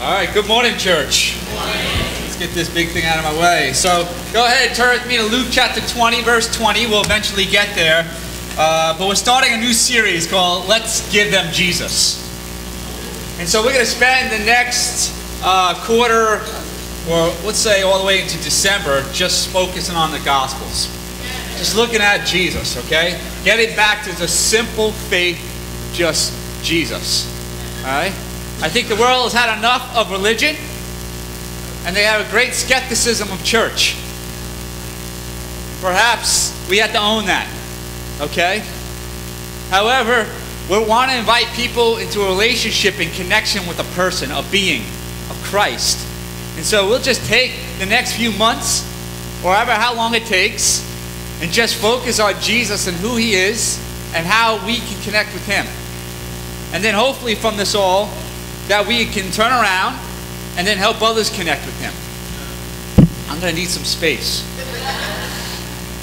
All right, good morning, church. Good morning. Let's get this big thing out of my way. So go ahead and turn with me to Luke chapter 20, verse 20. We'll eventually get there. But we're starting a new series called Let's Give Them Jesus. And so we're going to spend the next quarter, or let's say all the way into December, just focusing on the Gospels. Just looking at Jesus, okay? Getting back to the simple faith, just Jesus. All right? I think the world has had enough of religion, and they have a great skepticism of church. Perhaps we have to own that, okay? However, we want to invite people into a relationship in connection with a person, a being, of Christ. And so we'll just take the next few months, or how long it takes, and just focus on Jesus and who He is, and how we can connect with Him. And then hopefully from this all, that we can turn around and then help others connect with Him. I'm going to need some space.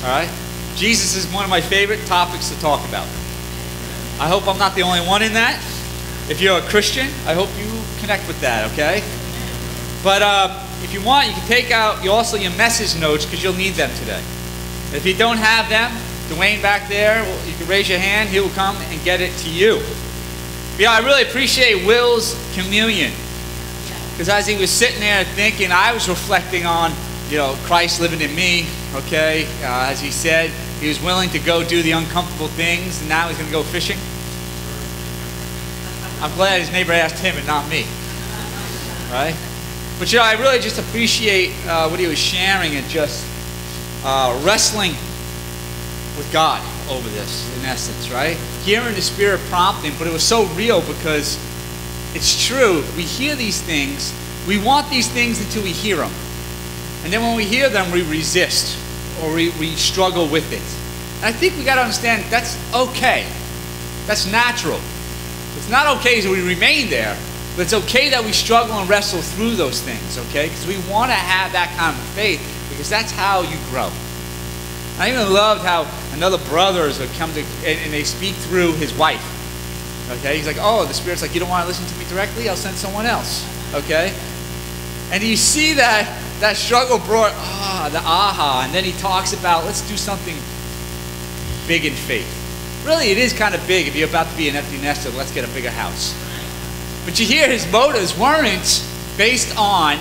All right? Jesus is one of my favorite topics to talk about. I hope I'm not the only one in that. If you're a Christian, I hope you connect with that, okay? But if you want, you can take out also your message notes, because you'll need them today. If you don't have them, Dwayne back there, you can raise your hand. He will come and get it to you. Yeah, I really appreciate Will's communion, because as he was sitting there thinking, I was reflecting on, Christ living in me, okay? As he said, he was willing to go do the uncomfortable things, and now he's going to go fishing. I'm glad his neighbor asked him and not me, right? But I really just appreciate what he was sharing and just wrestling with God over this, in essence, right? Hearing the Spirit prompting, but it was so real because it's true. We hear these things. We want these things until we hear them. And then when we hear them, we resist or we struggle with it. And I think we got to understand that's okay. That's natural. It's not okay as we remain there, but it's okay that we struggle and wrestle through those things, okay? Because we want to have that kind of faith, because that's how you grow. I even loved how another brothers would come to, and they speak through his wife. Okay, he's like, oh, the Spirit's like, you don't want to listen to me directly? I'll send someone else. Okay? And you see that struggle brought, the aha, and then he talks about, let's do something big in faith. Really, it is kind of big if you're about to be an empty nester, let's get a bigger house. But you hear his motives weren't based on,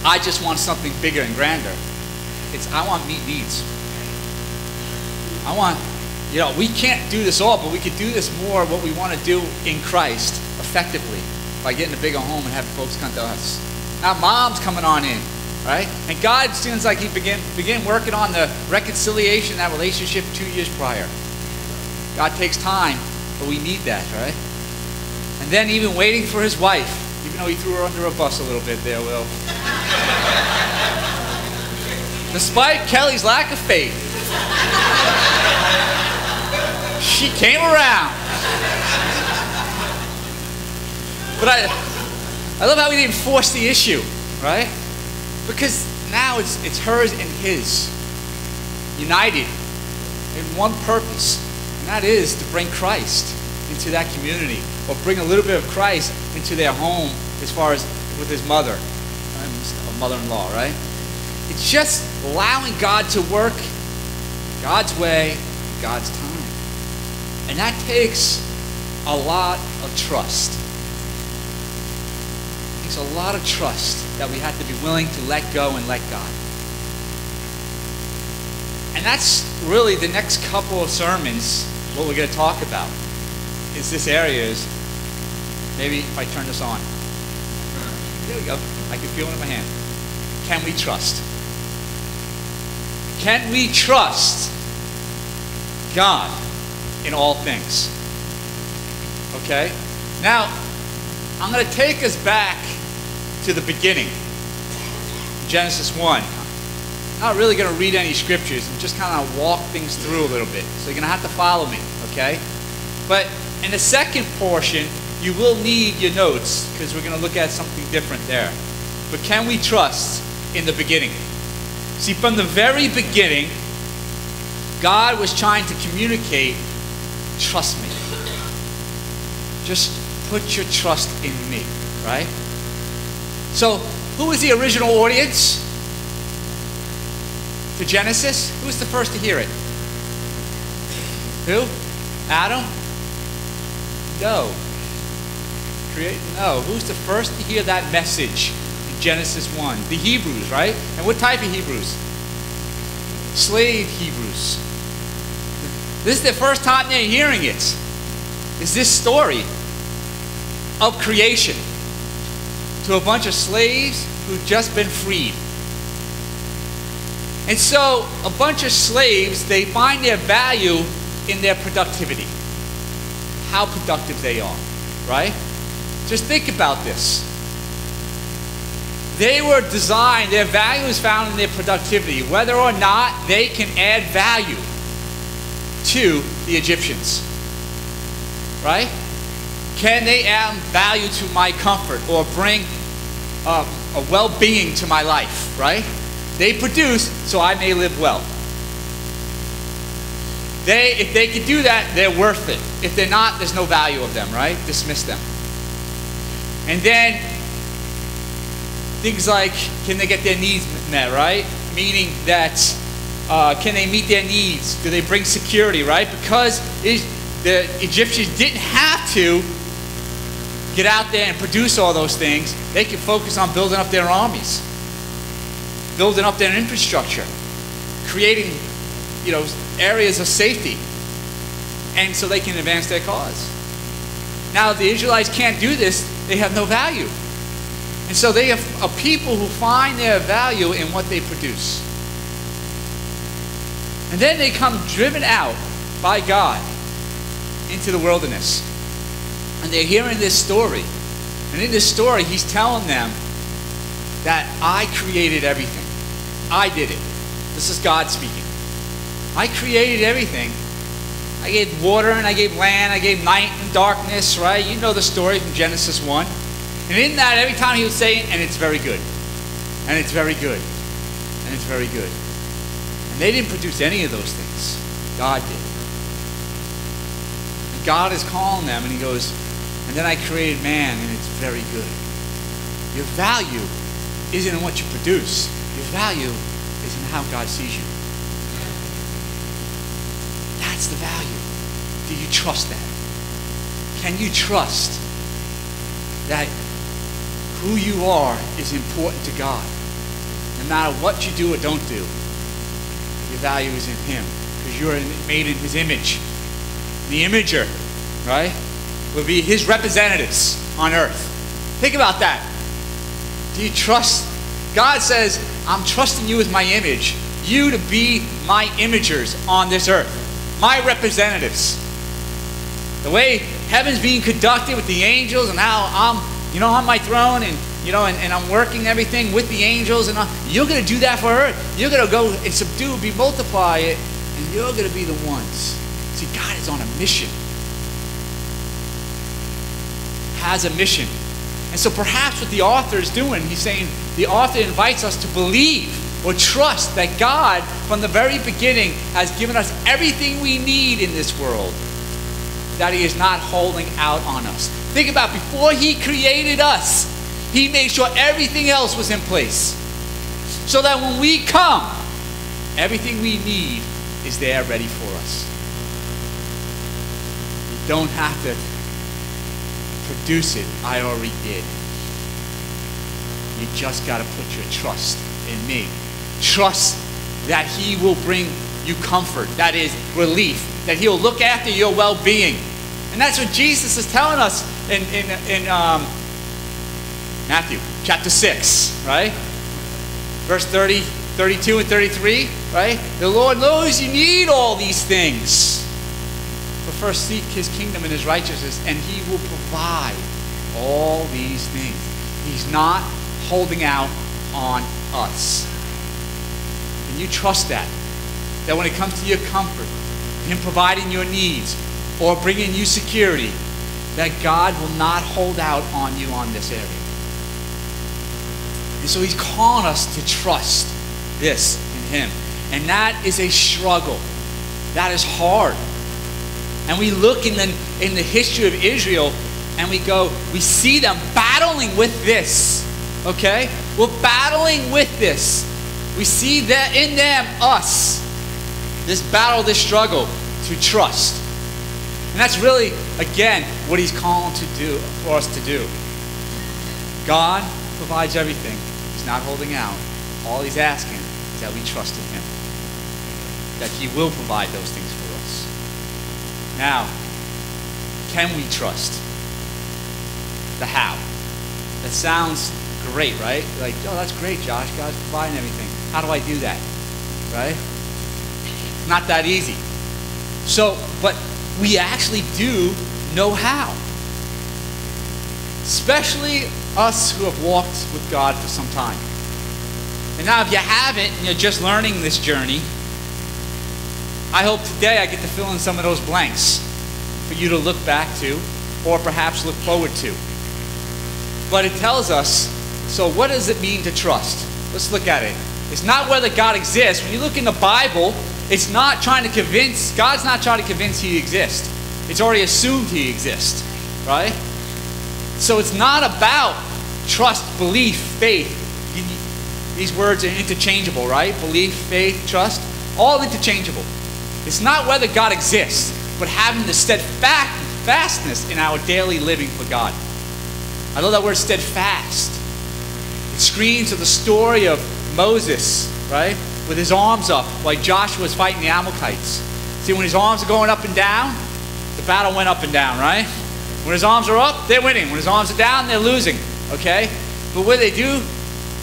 I just want something bigger and grander. It's, I want to meet needs. I want, we can't do this all, but we could do this more, what we want to do in Christ effectively by getting a bigger home and having folks come to us. Now, mom's coming on in, right? And God, as soon as He begin working on the reconciliation, that relationship 2 years prior. God takes time, but we need that, right? And then even waiting for his wife, even though he threw her under a bus a little bit there, Will. Despite Kelly's lack of faith, she came around. But I love how he didn't force the issue, right? Because now it's hers and his, united in one purpose, and that is to bring Christ into that community, or bring a little bit of Christ into their home, as far as with his mother, mother-in-law, right? It's just allowing God to work God's way, God's time. And that takes a lot of trust. It takes a lot of trust that we have to be willing to let go and let God. And that's really the next couple of sermons, what we're going to talk about. Is this area is, maybe if I turn this on. There we go. I can feel it in my hand. Can we trust? Can we trust God in all things? Okay? Now, I'm going to take us back to the beginning. Genesis 1. I'm not really going to read any scriptures. I'm just kind of walk things through a little bit. So you're going to have to follow me, okay? But in the second portion, you will need your notes, because we're going to look at something different there. But can we trust in the beginning? See, from the very beginning, God was trying to communicate, trust me. Just put your trust in me, right? So, who was the original audience to Genesis? Who was the first to hear it? Who? Adam? No. No. Who's the first to hear that message in Genesis 1? The Hebrews, right? And what type of Hebrews? Slave Hebrews. This is the first time they're hearing it. Is this story of creation to a bunch of slaves who've just been freed. And so a bunch of slaves, they find their value in their productivity. How productive they are, right? Just think about this. They were designed, their value is found in their productivity, whether or not they can add value to the Egyptians, right? Can they add value to my comfort or bring a well-being to my life, right? They produce so I may live well. If they can do that, they're worth it. If they're not, there's no value of them, right? Dismiss them. And then things like, can they get their needs met, right? Meaning that, can they meet their needs? Do they bring security, right? Because the Egyptians didn't have to get out there and produce all those things. They could focus on building up their armies, building up their infrastructure, creating, areas of safety, and so they can advance their cause. Now, if the Israelites can't do this, they have no value. And so they have a people who find their value in what they produce. And then they come driven out by God into the wilderness. And they're hearing this story. And in this story, he's telling them that I created everything. I did it. This is God speaking. I created everything. I gave water and I gave land. I gave night and darkness, right? You know the story from Genesis 1. And in that, every time he would say, and it's very good. And it's very good. And it's very good. And they didn't produce any of those things. God did. And God is calling them and he goes, and then I created man and it's very good. Your value isn't in what you produce. Your value is in how God sees you. That's the value. Do you trust that? Can you trust that who you are is important to God? No matter what you do or don't do, your value is in him because you're made in his image. The imager, right, will be his representatives on earth. Think about that. Do you trust? God says, I'm trusting you as my image. You to be my imagers on this earth. My representatives. The way heaven's being conducted with the angels and how I'm, on my throne and, and I'm working everything with the angels and you're going to do that for earth. You're going to go and subdue, multiply it, and you're going to be the ones. See, God is on a mission. Has a mission. And so perhaps what the author is doing, he's saying the author invites us to believe or trust that God, from the very beginning, has given us everything we need in this world, that he is not holding out on us. Think about before he created us, he made sure everything else was in place. So that when we come, everything we need is there ready for us. You don't have to produce it. I already did. You just got to put your trust in me. Trust that he will bring you comfort, that is relief, that he'll look after your well-being. And that's what Jesus is telling us in Matthew chapter 6, right? Verse 30, 32 and 33, right? The Lord knows you need all these things. But first seek his kingdom and his righteousness, and he will provide all these things. He's not holding out on us. And you trust that when it comes to your comfort, him providing your needs or bringing you security, that God will not hold out on you on this area. And so he's calling us to trust this in him. And that is a struggle. That is hard. And we look in the history of Israel, and we see them battling with this. Okay? We're battling with this. We see that in them, us, this battle, this struggle to trust. And that's really, again, what he's calling to do for us to do. God provides everything. He's not holding out. All he's asking is that we trust in him. That he will provide those things for us. Now, can we trust? The how. That sounds great, right? Like, oh, that's great, Josh. God's providing everything. How do I do that? Right? It's not that easy. So, but we actually do know how. Especially us who have walked with God for some time. And now if you haven't, and you're just learning this journey, I hope today I get to fill in some of those blanks for you to look back to, or perhaps look forward to. But it tells us, so what does it mean to trust? Let's look at it. It's not whether God exists. When you look in the Bible, it's not trying to convince, God's not trying to convince he exists. It's already assumed he exists, right? So it's not about trust, belief, faith. These words are interchangeable, right? Belief, faith, trust, all interchangeable. It's not whether God exists, but having the steadfastness in our daily living for God. I love that word steadfast. It screams of the story of Moses, right? With his arms up, like Joshua was fighting the Amalekites. See, when his arms are going up and down, the battle went up and down, right? When his arms are up, they're winning. When his arms are down, they're losing, okay? But what they do,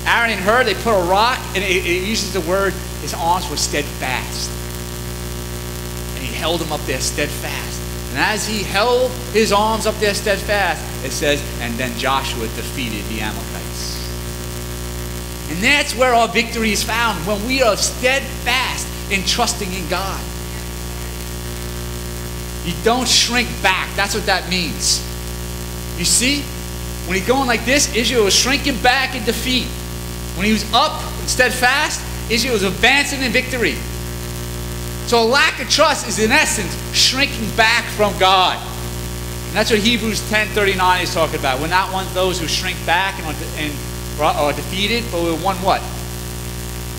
Aaron and Hur, they put a rock, and it uses the word, his arms were steadfast. And he held them up there steadfast. And as he held his arms up there steadfast, it says, and then Joshua defeated the Amalekites. And that's where our victory is found, when we are steadfast in trusting in God. You don't shrink back. That's what that means. You see, when he's going like this, Israel was shrinking back in defeat. When he was up and steadfast, Israel was advancing in victory. So a lack of trust is in essence shrinking back from God. And that's what Hebrews 10:39 is talking about. We're not one of those who shrink back and are defeated, but we're one what?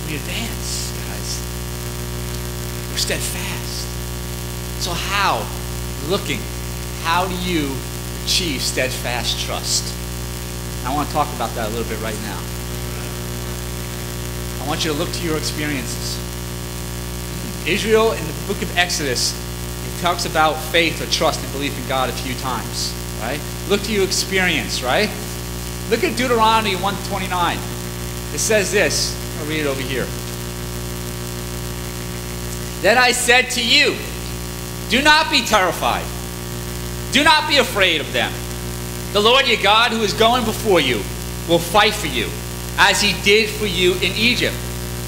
We advance, guys. We're steadfast. So how? Looking. How do you achieve steadfast trust? I want to talk about that a little bit right now. I want you to look to your experiences. Israel in the book of Exodus, it talks about faith or trust and belief in God a few times, right? Look to your experience, right? Look at Deuteronomy 1:29. It says this. I'll read it over here. Then I said to you, do not be terrified. Do not be afraid of them. The Lord your God, who is going before you, will fight for you, as he did for you in Egypt,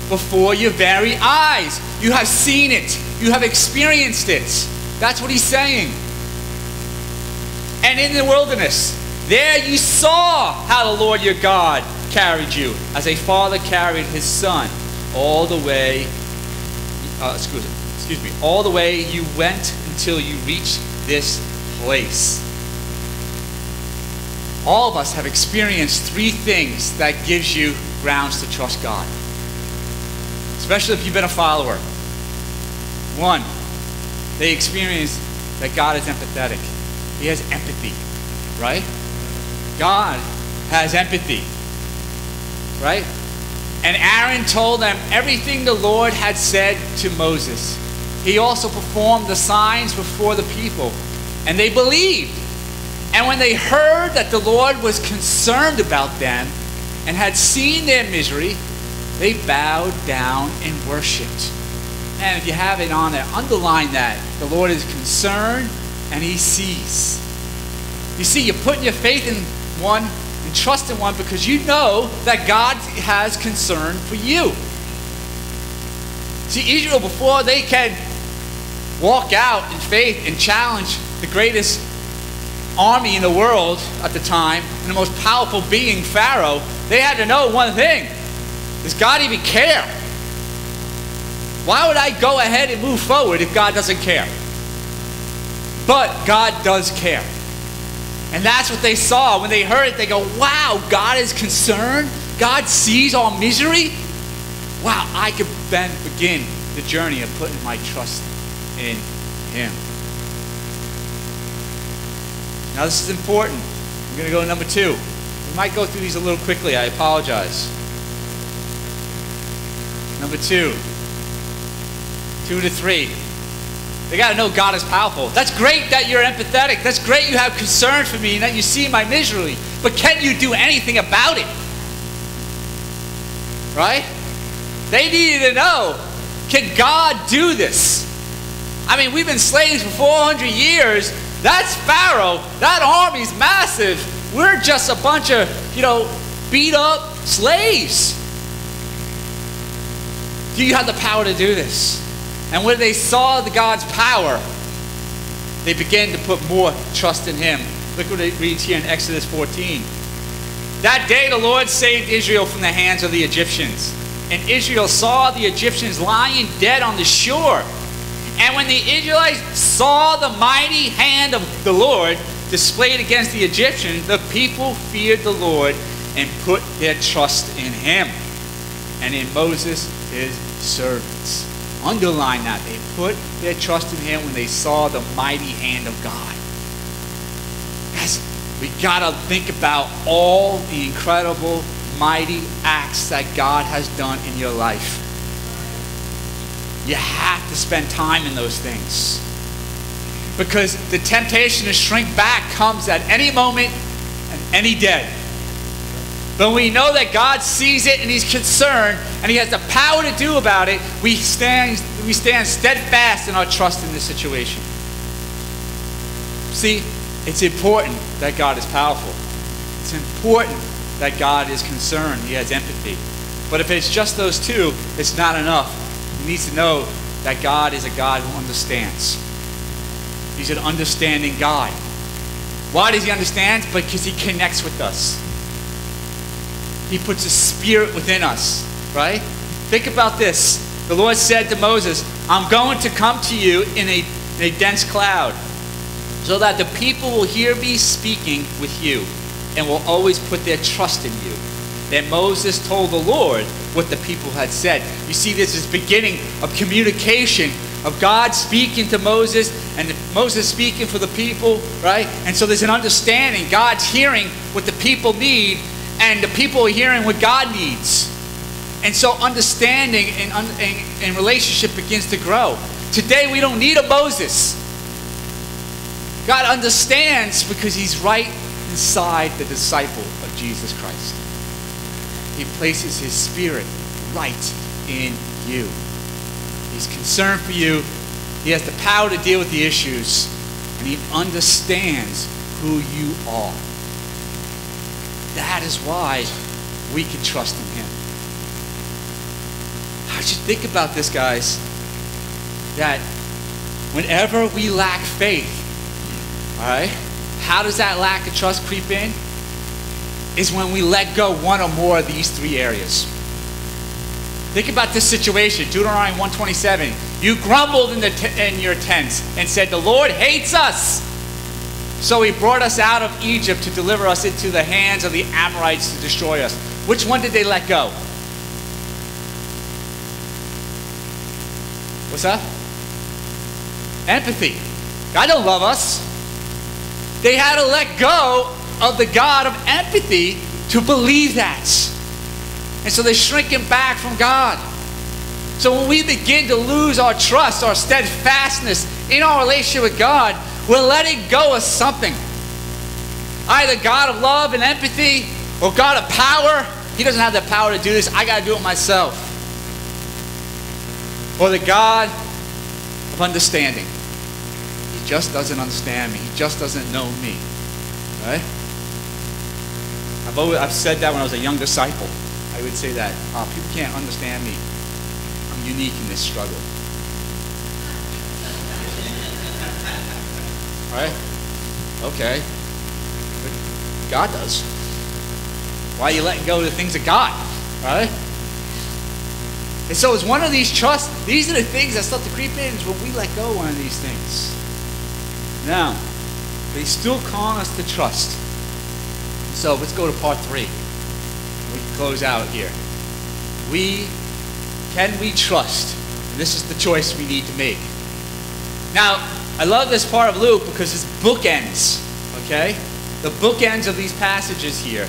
before your very eyes. You have seen it. You have experienced it. That's what he's saying. And in the wilderness, there you saw how the Lord your God carried you, as a father carried his son, all the way, all the way you went until you reached this place. All of us have experienced three things that gives you grounds to trust God. Especially if you've been a follower. One, they experience that God is empathetic. He has empathy, right? God has empathy, right? And Aaron told them everything the Lord had said to Moses. He also performed the signs before the people, and they believed. And when they heard that the Lord was concerned about them and had seen their misery, they bowed down and worshipped. And if you have it on there, underline that. The Lord is concerned and he sees. You see, you're putting your faith in one and trust in one because you know that God has concern for you. See, Israel, before they can walk out in faith and challenge the greatest army in the world at the time, and the most powerful being, Pharaoh, they had to know one thing. Does God even care? Why would I go ahead and move forward if God doesn't care? But God does care. And that's what they saw. When they heard it, they go, wow, God is concerned. God sees our misery. Wow, I could then begin the journey of putting my trust in him. Now this is important. We're going to go to number 2. We might go through these a little quickly. I apologize. Number 2. 2 to 3. They got to know God is powerful. That's great that you're empathetic. That's great you have concern for me and that you see my misery. But can you do anything about it? Right? They needed to know, can God do this? I mean, we've been slaves for 400 years. That's Pharaoh. That army's massive. We're just a bunch of, beat up slaves. Do you have the power to do this? And when they saw God's power, they began to put more trust in him. Look what it reads here in Exodus 14. That day the Lord saved Israel from the hands of the Egyptians. And Israel saw the Egyptians lying dead on the shore. And when the Israelites saw the mighty hand of the Lord displayed against the Egyptians, the people feared the Lord and put their trust in him and in Moses, his servants. Underline that. They put their trust in him when they saw the mighty hand of God. Guys, we got to think about all the incredible, mighty acts that God has done in your life. You have to spend time in those things. Because the temptation to shrink back comes at any moment and any day. But we know that God sees it and he's concerned and he has the power to do about it. We stand steadfast in our trust in this situation. See, it's important that God is powerful. It's important that God is concerned. He has empathy. But if it's just those two, it's not enough. He needs to know that God is a God who understands. He's an understanding God. Why does he understand? Because he connects with us. He puts his spirit within us, right? Think about this. The Lord said to Moses, I'm going to come to you in a dense cloud so that the people will hear me speaking with you and will always put their trust in you. Then Moses told the Lord what the people had said. You see, this is beginning of communication of God speaking to Moses and Moses speaking for the people, right? And so there's an understanding. God's hearing what the people need and the people are hearing what God needs. And so understanding and relationship begins to grow. Today we don't need a Moses. God understands because he's right inside the disciple of Jesus Christ. He places his spirit right in you. He's concerned for you. He has the power to deal with the issues. And he understands who you are. That is why we can trust in him. I should think about this, guys. That whenever we lack faith, all right, how does that lack of trust creep in? Is when we let go one or more of these three areas. Think about this situation, Deuteronomy 1:27. You grumbled in your tents and said, the Lord hates us. So he brought us out of Egypt to deliver us into the hands of the Amorites to destroy us. Which one did they let go? What's that? Empathy. God don't love us. They had to let go of the God of empathy to believe that. And so they're shrinking back from God. So when we begin to lose our trust, our steadfastness in our relationship with God, we're letting go of something. Either God of love and empathy or God of power. He doesn't have the power to do this. I got to do it myself. Or the God of understanding. He just doesn't understand me. He just doesn't know me. Right? I've said that when I was a young disciple. I would say that. People can't understand me. I'm unique in this struggle. Right? Okay. But God does. Why are you letting go of the things of God? Right? And so it's one of these trusts. These are the things that start to creep in is when we let go of one of these things. Now, But he's still calling us to trust. So let's go to part 3. We can close out here. Can we trust? And this is the choice we need to make. Now, I love this part of Luke because it's bookends. Okay? The bookends of these passages here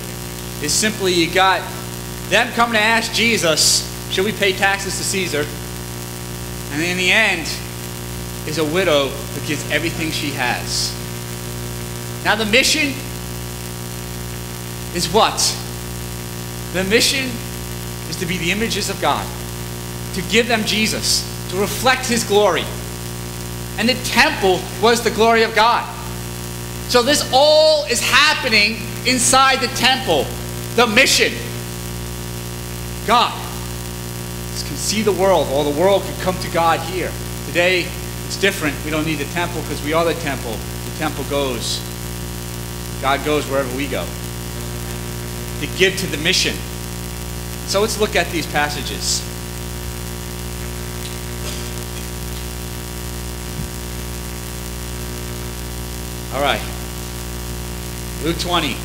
is simply you got them coming to ask Jesus, should we pay taxes to Caesar? And in the end is a widow who gives everything she has. Now the mission is what? The mission is to be the images of God, to give them Jesus, to reflect his glory. And the temple was the glory of God. So this all is happening inside the temple. The mission. God can see the world. All the world can come to God here. Today, it's different. We don't need the temple because we are the temple. The temple goes. God goes wherever we go. To give to the mission. So let's look at these passages. All right. Luke 20.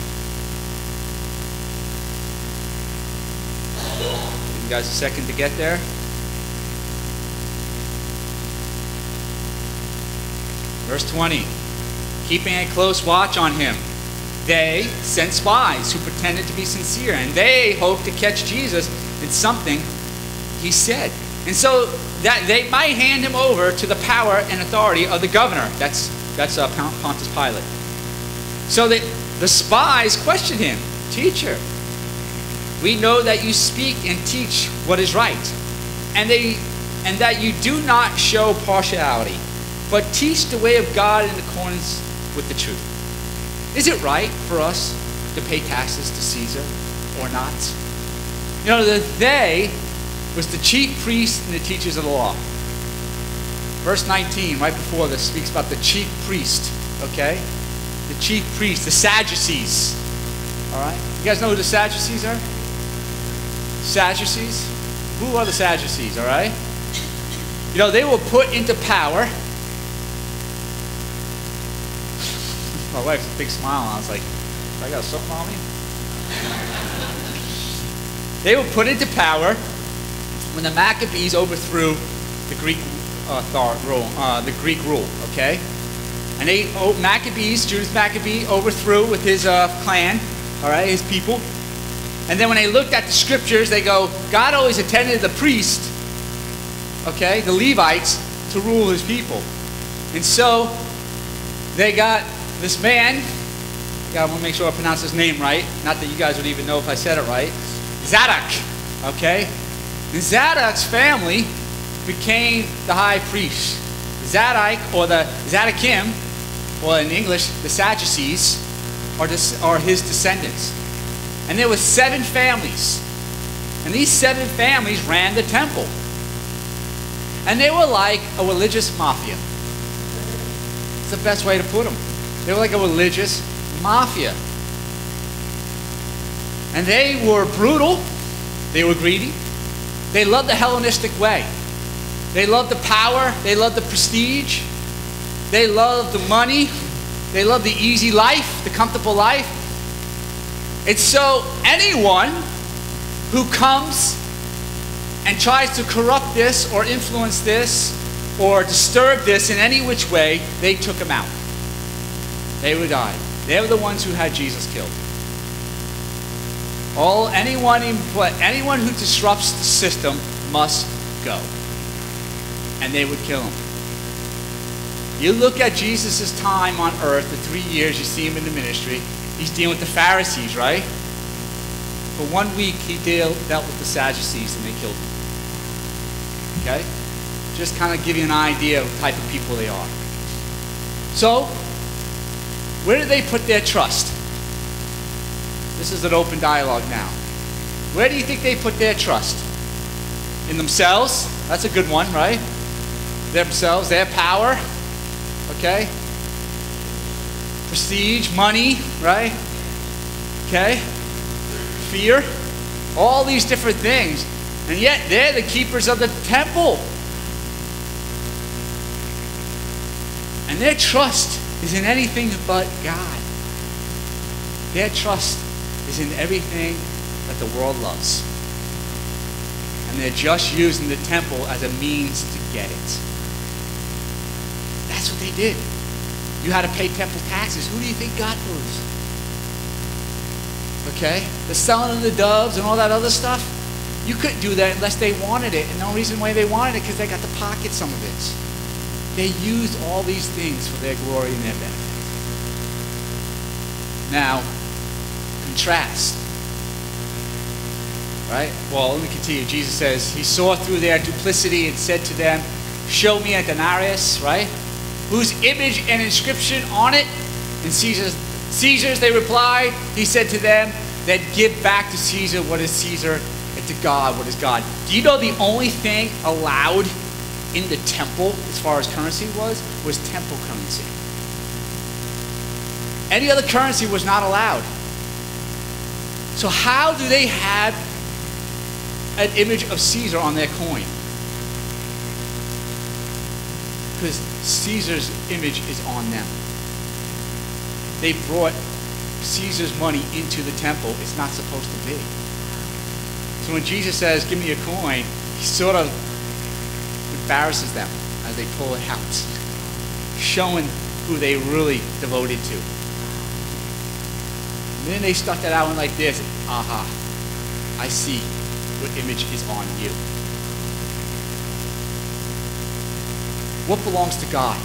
Give you guys a second to get there. Verse 20. Keeping a close watch on him, they sent spies who pretended to be sincere, and they hoped to catch Jesus in something he said. And so that they might hand him over to the power and authority of the governor. That's Pontius Pilate. So that the spies questioned him. Teacher, we know that you speak and teach what is right, and that you do not show partiality, but teach the way of God in accordance with the truth. Is it right for us to pay taxes to Caesar or not? You know, the they was the chief priests and the teachers of the law. Verse 19, right before this, speaks about the chief priest, okay? The chief priest, the Sadducees. All right? You guys know who the Sadducees are? Sadducees? Who are the Sadducees, all right? You know, they were put into power. My wife's a big smile, and I was like, I got something on me? They were put into power when the Maccabees overthrew the Greek rule, okay? And Judas Maccabee overthrew with his clan, all right, his people. And then when they looked at the scriptures, they go, God always intended the priest, okay, the Levites, to rule his people. And so they got this man, I want to make sure I pronounce his name right, not that you guys would even know if I said it right, Zadok, okay? And Zadok's family became the high priest. Zadok, or the Zadokim, or in English, the Sadducees, are his descendants. And there were 7 families. And these 7 families ran the temple. And they were like a religious mafia. It's the best way to put them. They were like a religious mafia. And they were brutal. They were greedy. They loved the Hellenistic way. They loved the power. They loved the prestige. They loved the money. They loved the easy life, the comfortable life. And so anyone who comes and tries to corrupt this or influence this or disturb this in any which way, they took him out. They would die. They were the ones who had Jesus killed. Anyone who disrupts the system must go. And they would kill him. You look at Jesus' time on earth, the 3 years you see him in the ministry, he's dealing with the Pharisees, right? For 1 week, he dealt with the Sadducees and they killed him. Okay? Just kind of give you an idea of the type of people they are. So, where do they put their trust? This is an open dialogue now. Where do you think they put their trust? In themselves? That's a good one, right? Themselves, their power. Okay? Prestige, money, right? Okay? Fear. All these different things. And yet they're the keepers of the temple. And their trust is in anything but God. Their trust is in everything that the world loves. And they're just using the temple as a means to get it. That's what they did. You had to pay temple taxes. Who do you think got those? Okay? The selling of the doves and all that other stuff, you couldn't do that unless they wanted it. And the only reason why they wanted it because they got to pocket some of it. They used all these things for their glory and their benefit. Now, contrast. Right? Well, let me continue. Jesus says, he saw through their duplicity and said to them, show me a denarius, right? Whose image and inscription on it? And Caesar's, they replied. He said to them, then give back to Caesar what is Caesar, and to God what is God. Do you know the only thing allowed in the temple, as far as currency was temple currency. Any other currency was not allowed. So how do they have an image of Caesar on their coin? Because Caesar's image is on them. They brought Caesar's money into the temple. It's not supposed to be. So when Jesus says, give me a coin, he sort of embarrasses them as they pull it out, showing who they really devoted to. And then they stuck that out and like this, aha, I see what image is on you. What belongs to God?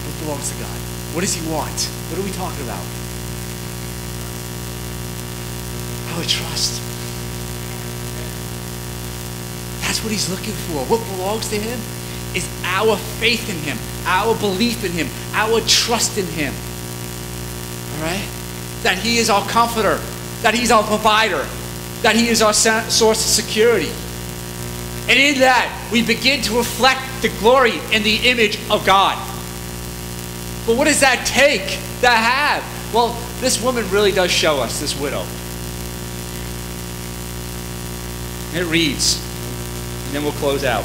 What belongs to God? What does he want? What are we talking about? Our trust. That's what he's looking for. What belongs to him is our faith in him, our belief in him, our trust in him. All right? That he is our comforter, that he's our provider, that he is our source of security. And in that, we begin to reflect the glory and the image of God. But what does that take to have? Well, this woman really does show us, this widow. It reads, and then we'll close out.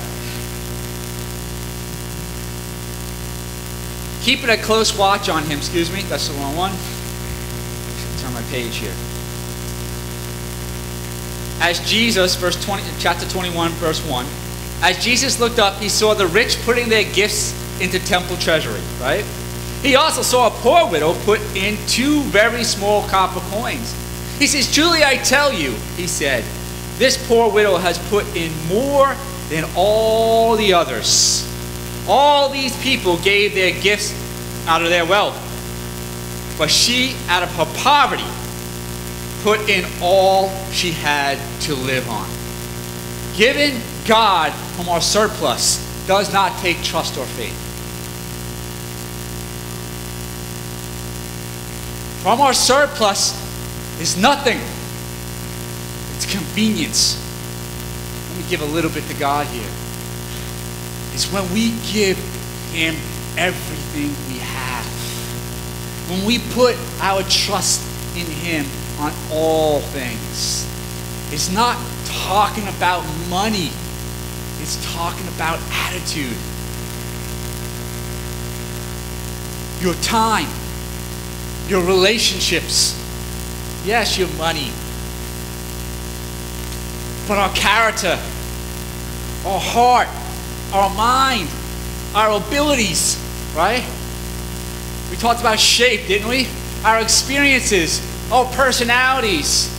Keeping a close watch on him, that's the wrong one. It's on my page here. As Jesus, chapter 21, verse 1, as Jesus looked up, he saw the rich putting their gifts into temple treasury, right? He also saw a poor widow put in 2 very small copper coins. He says, truly I tell you, he said, this poor widow has put in more than all the others. All these people gave their gifts out of their wealth. But she, out of her poverty, put in all she had to live on. Giving God from our surplus does not take trust or faith. From our surplus is nothing. It's convenience. Let me give a little bit to God here. It's when we give him everything we have. When we put our trust in him on all things. It's not talking about money. It's talking about attitude. Your time. Your relationships. Yes, your money. But our character, our heart, our mind, our abilities, right? We talked about shape, didn't we? Our experiences, our personalities,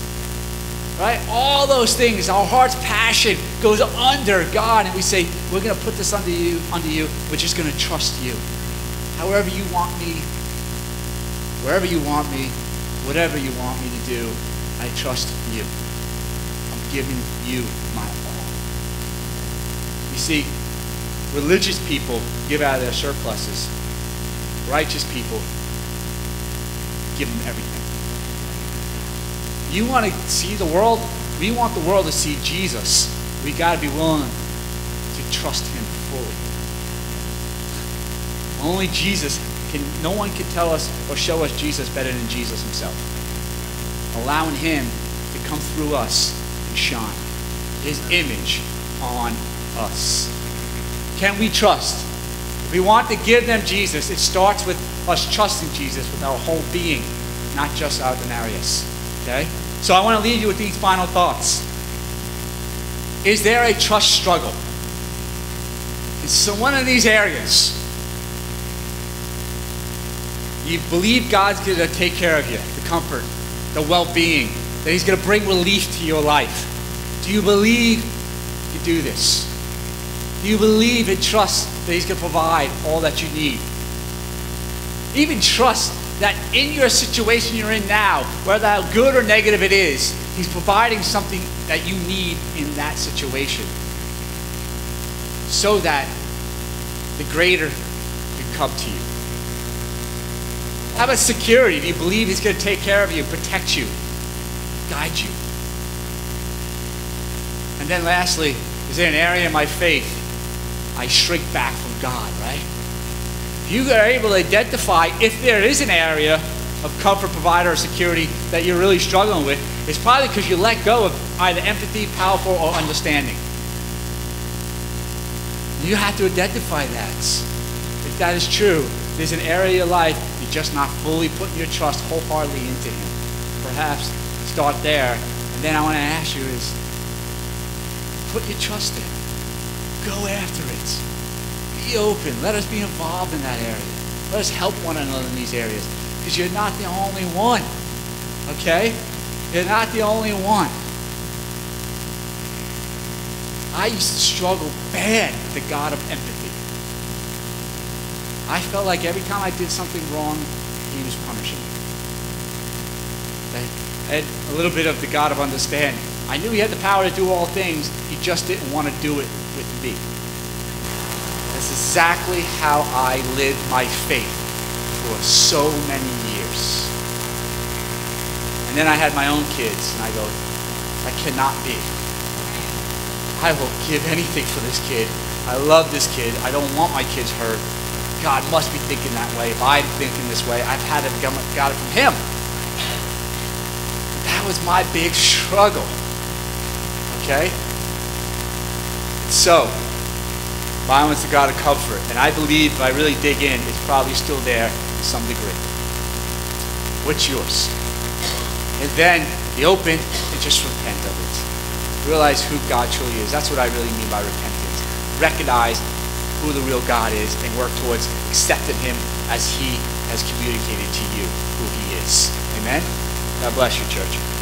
right? All those things, our heart's passion goes under God, and we say, we're going to put this under you. We're just going to trust you. However you want me, wherever you want me, whatever you want me to do, I trust you. I'm giving you my all. You see, religious people give out of their surpluses. Righteous people give them everything. You want to see the world? We want the world to see Jesus. We got to be willing to trust him fully. Only Jesus no one can tell us or show us Jesus better than Jesus himself. Allowing him to come through us and shine his image on us. Can we trust we want to give them Jesus, it starts with us trusting Jesus with our whole being, not just our denarius. Okay? So I want to leave you with these final thoughts. Is there a trust struggle? In so one of these areas, you believe God's going to take care of you, the comfort, the well-being, that he's going to bring relief to your life. Do you believe you do this? Do you believe and trust that he's going to provide all that you need? Even trust that in your situation you're in now, whether how good or negative it is, he's providing something that you need in that situation so that the greater can come to you. How about security? Do you believe he's going to take care of you, protect you, guide you? And then lastly, is there an area in my faith I shrink back from God, right? If you are able to identify if there is an area of comfort, provider, or security that you're really struggling with, it's probably because you let go of either empathy, powerful, or understanding. You have to identify that. If that is true, there's an area of your life you're just not fully putting your trust wholeheartedly into him. Perhaps start there. And then I want to ask you is, put your trust in. Go after it. Be open. Let us be involved in that area. Let us help one another in these areas. Because you're not the only one. Okay? You're not the only one. I used to struggle bad with the God of empathy. I felt like every time I did something wrong, he was punishing me. I had a little bit of the God of understanding. I knew he had the power to do all things. He just didn't want to do it with me. That's exactly how I lived my faith for so many years. And then I had my own kids, and I go, that cannot be. I will give anything for this kid. I love this kid. I don't want my kids hurt. God must be thinking that way. If I'm thinking this way, I've had it, got it from him. That was my big struggle. Okay? So, violence is the God of comfort. And I believe, if I really dig in, it's probably still there to some degree. What's yours? And then be open and just repent of it. Realize who God truly is. That's what I really mean by repentance. Recognize who the real God is and work towards accepting him as he has communicated to you who he is. Amen? God bless you, church.